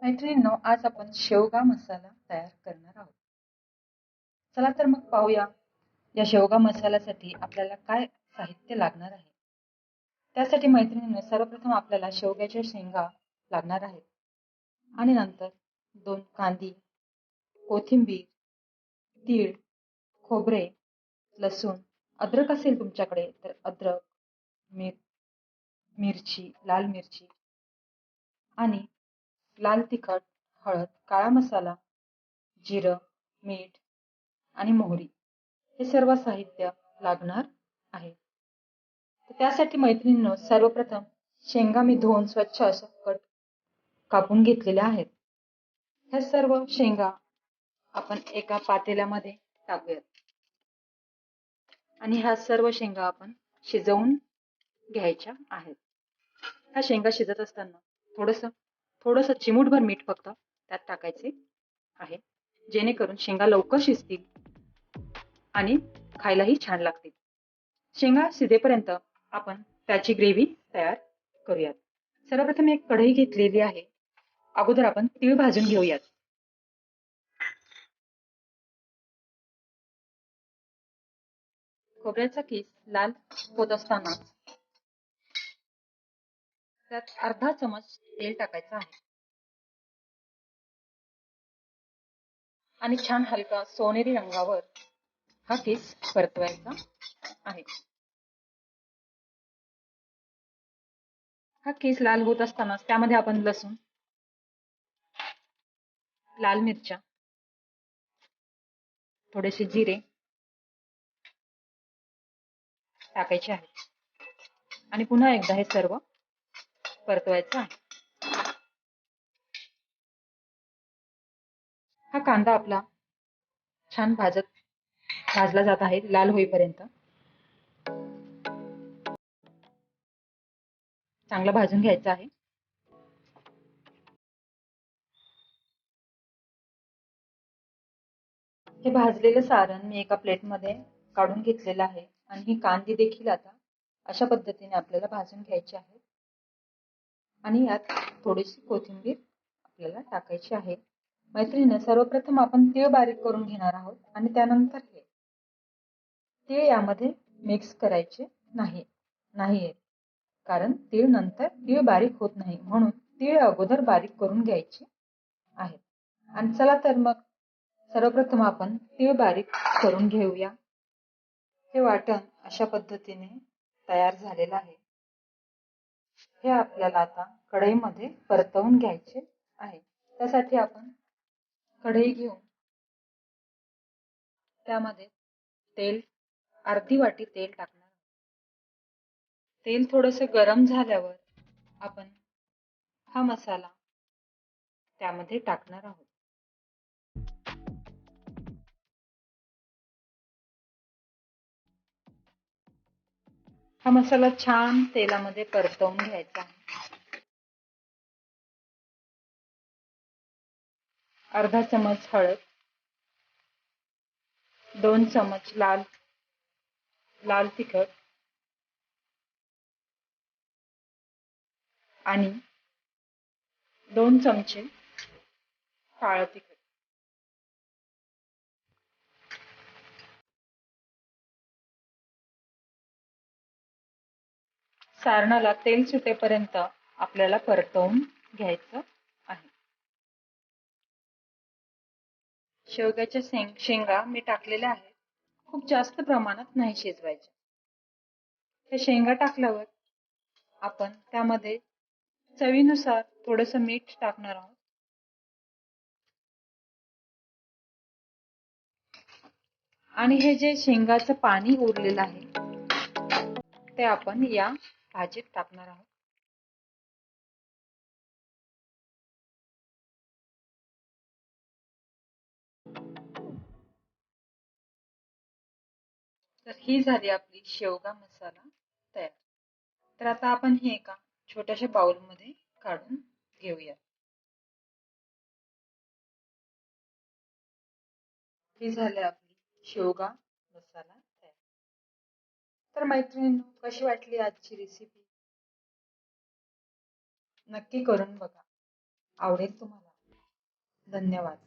मैत्रिणींनो, आज आपण शेवगा मसाला तयार करणार आहोत. चला तर मग पाहूया या शेवगा मसाल्यासाठी आपल्याला काय साहित्य लागणार आहे. त्यासाठी मैत्रिणींनो, सर्वप्रथम आपल्याला शेवग्याच्या शेंगा लागणार आहेत आणि नंतर 2 कांदी, कोथिंबीर, तीळ, खोबरे, लसूण, अद्रक असेल तुमच्याकडे तर अद्रक, मिरची, लाल मिरची आणि लाल तिखट, हळद, काळा मसाला, जिरं, मीठ आणि मोहरी हे सर्व साहित्य लागणार आहे. तर त्यासाठी मैत्रिणींनो, सर्वप्रथम शेंगा मी धुवून स्वच्छ असं कापून घेतलेल्या आहेत. ह्या सर्व शेंगा आपण एका पातेल्यामध्ये टाकूयात आणि ह्या सर्व शेंगा आपण शिजवून घ्यायच्या आहेत. ह्या शेंगा शिजत असताना थोडस चिमूटभर मीठ फक्त त्यात टाकायचे आहे, जेणेकरून शेंगा लवकर शिजतील आणि खायलाही छान लागतील. शेंगा शिजेपर्यंत आपण त्याची ग्रेव्ही तयार करूयात. सर्वप्रथम एक कढई घेतलेली आहे. अगोदर आपण तीळ भाजून घेऊयात. खोबऱ्याचा किस लाल होत असताना त्यात अर्धा चमच तेल टाकायचं आहे आणि छान हलका सोनेरी रंगावर हा किस परतवायचा आहे. हा केस लाल होत असताना त्यामध्ये आपण लसूण, लाल मिरच्या, थोडेसे जिरे टाकायचे आहे आणि पुन्हा एकदा हे सर्व परतवायचं आहे. हा कांदा आपला छान भाजला जात आहे लाल होईपर्यंत. चांगला भाजून घ्यायचा आहे. हे भाजलेलं सारण मी एका प्लेटमध्ये काढून घेतलेलं आहे आणि ही कांदी देखील आता अशा पद्धतीने आपल्याला भाजून घ्यायची आहे आणि यात थोडीशी कोथिंबीर आपल्याला टाकायची आहे. मैत्रिणींनो, सर्वप्रथम आपण तीळ बारीक करून घेणार आहोत आणि त्यानंतर हे तीळ यामध्ये मिक्स करायचे नाहीये, कारण तीळ बारीक होत नाही, म्हणून तीळ अगोदर बारीक करून घ्यायचे आहेत. आणि चला तर मग सर्वप्रथम आपण तीळ बारीक करून घेऊया. हे वाटण अशा पद्धतीने तयार झालेलं आहे. हे आपल्याला आता कढईमध्ये परतवून घ्यायचे आहे. त्यासाठी आपण कढई घेऊन त्यामध्ये अर्धी वाटी तेल टाकणार. तेल थोडंसं गरम झाल्यावर आपण हा मसाला त्यामध्ये टाकणार आहोत. हा मसाला छान तेलामध्ये परतवून घ्यायचा आहे. अर्धा चमच हळद, 2 चमच लाल तिखट आणि 2 चमचे काळं तिखट. सारणाला तेल सुटेपर्यंत आपल्याला परतवून घ्यायचं आहे. शेवग्याच्या शेंगा मी टाकलेल्या आहेत. खूप जास्त प्रमाणात नाही शिजवायच्या. हे शेंगा टाकल्यावर आपण त्यामध्ये चवीनुसार थोडंसं मीठ टाकणार आहोत आणि हे जे शेंगाचं पाणी उरलेलं आहे ते आपण या भाजीत टाकणार आहोत. तर ही झाली आपली शेवगा मसाला तयार. तर आता आपण हे एका छोट्याशा बाउलमध्ये काढून घेऊया. ही झाली आपली शेवगा मसाला तयार. तर मैत्रिणींनो, कशी वाटली आजची रेसिपी? नक्की करून बघा, आवडेल तुम्हाला. धन्यवाद.